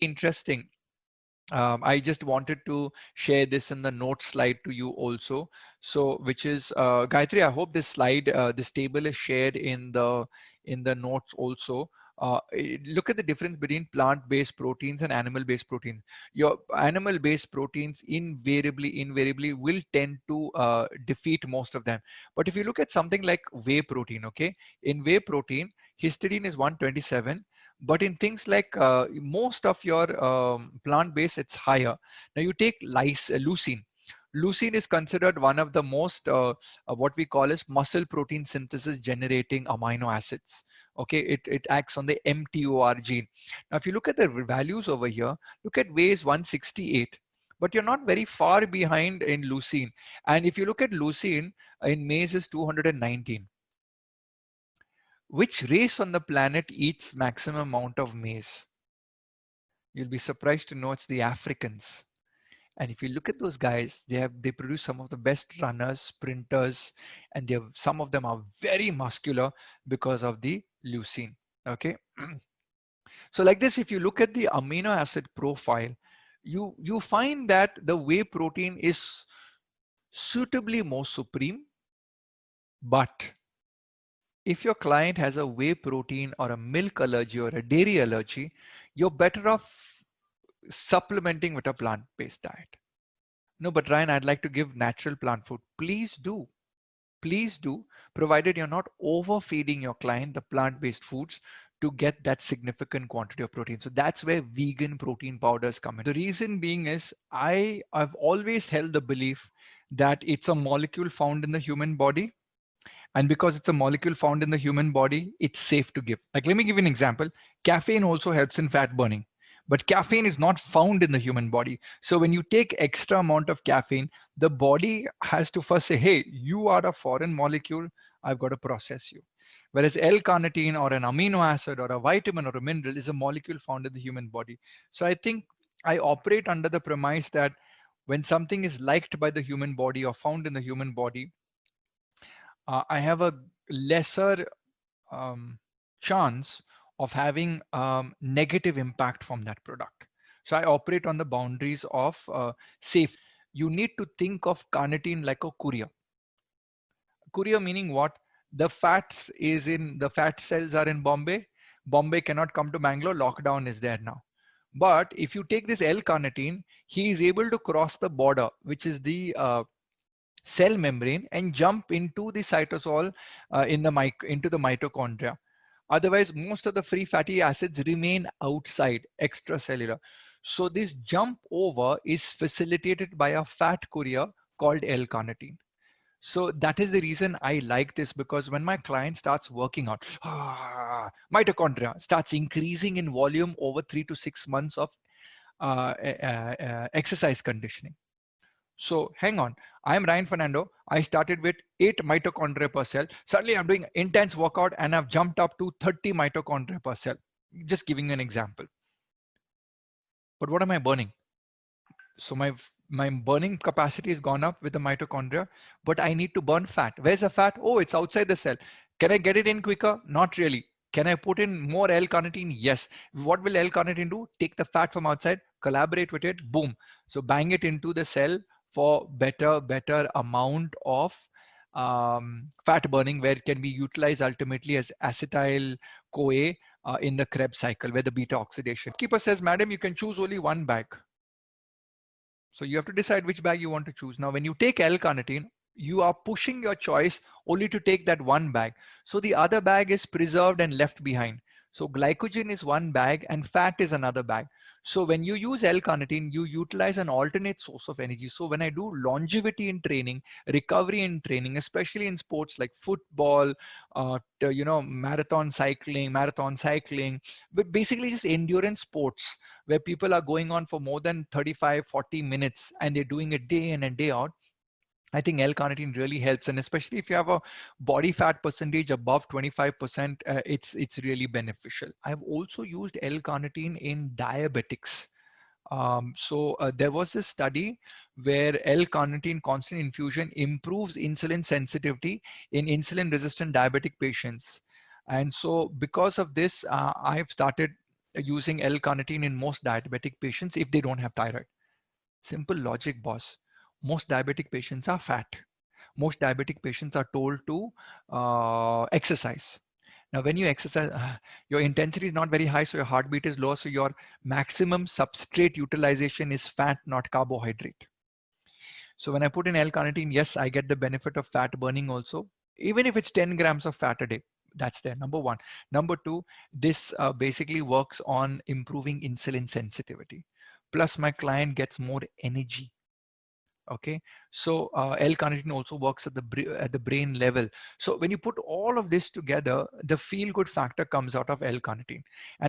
interesting. I just wanted to share this in the note slide to you also. So, which is Gayatri, I hope this slide, this table is shared in the notes also. Look at the difference between plant-based proteins and animal-based proteins. Your animal-based proteins invariably will tend to defeat most of them. But if you look at something like whey protein, okay, in whey protein, histidine is 127. But in things like most of your plant-based, it's higher. Now you take leucine. Leucine is considered one of the most what we call as muscle protein synthesis generating amino acids. Okay, it acts on the mTOR gene. Now if you look at the values over here, look at whey is 168. But you're not very far behind in leucine. And if you look at leucine in maize is 219. Which race on the planet eats maximum amount of maize? You'll be surprised to know it's the Africans. And if you look at those guys, they produce some of the best runners, sprinters, and some of them are very muscular because of the leucine. Okay. So like this, if you look at the amino acid profile, you find that the whey protein is suitably more supreme, but if your client has a whey protein or a milk allergy or a dairy allergy, you're better off supplementing with a plant-based diet. No, but Ryan, I'd like to give natural plant food. Please do. Please do, provided you're not overfeeding your client the plant-based foods to get that significant quantity of protein. So that's where vegan protein powders come in. The reason being is I've always held the belief that it's a molecule found in the human body. And because it's a molecule found in the human body, it's safe to give. Like, let me give you an example. Caffeine also helps in fat burning, but caffeine is not found in the human body. So when you take extra amount of caffeine, the body has to first say, hey, you are a foreign molecule. I've got to process you. Whereas L-carnitine or an amino acid or a vitamin or a mineral is a molecule found in the human body. So I think I operate under the premise that when something is liked by the human body or found in the human body, I have a lesser chance of having negative impact from that product. So I operate on the boundaries of safe. You need to think of carnitine like a courier. Courier meaning what? The fat cells are in Bombay. Bombay cannot come to Bangalore. Lockdown is there now. But if you take this L-carnitine, he is able to cross the border, which is the cell membrane, and jump into the cytosol into the mitochondria. Otherwise, most of the free fatty acids remain outside, extracellular. So this jump over is facilitated by a fat courier called L-carnitine. So that is the reason I like this, because when my client starts working out, mitochondria starts increasing in volume over 3 to 6 months of exercise conditioning. So hang on, I'm Ryan Fernando. I started with 8 mitochondria per cell. Suddenly I'm doing intense workout and I've jumped up to 30 mitochondria per cell. Just giving you an example. But what am I burning? So my burning capacity has gone up with the mitochondria, but I need to burn fat. Where's the fat? Oh, it's outside the cell. Can I get it in quicker? Not really. Can I put in more L-carnitine? Yes. What will L-carnitine do? Take the fat from outside, collaborate with it, boom. So bang it into the cell for better amount of fat burning, where it can be utilized ultimately as acetyl CoA in the Krebs cycle, where the beta oxidation. Keeper says, madam, you can choose only one bag. So you have to decide which bag you want to choose. Now, when you take L-carnitine, you are pushing your choice only to take that one bag. So the other bag is preserved and left behind. So glycogen is one bag and fat is another bag. So when you use L-carnitine, you utilize an alternate source of energy. So when I do longevity in training, recovery in training, especially in sports like football, marathon cycling, but basically just endurance sports where people are going on for more than 35, 40 minutes and they're doing it day in and day out, I think L-carnitine really helps, and especially if you have a body fat percentage above 25%, it's really beneficial. I've also used L-carnitine in diabetics. There was this study where L-carnitine constant infusion improves insulin sensitivity in insulin-resistant diabetic patients. And so because of this, I've started using L-carnitine in most diabetic patients if they don't have thyroid. Simple logic, boss. Most diabetic patients are fat. Most diabetic patients are told to exercise. Now, when you exercise, your intensity is not very high, so your heartbeat is low, so your maximum substrate utilization is fat, not carbohydrate. So when I put in L-carnitine, yes, I get the benefit of fat burning also, even if it's 10 grams of fat a day. That's there, number one. Number two, this basically works on improving insulin sensitivity. Plus, my client gets more energy. Okay, so L-carnitine also works at the brain level. So when you put all of this together, the feel-good factor comes out of L-carnitine. And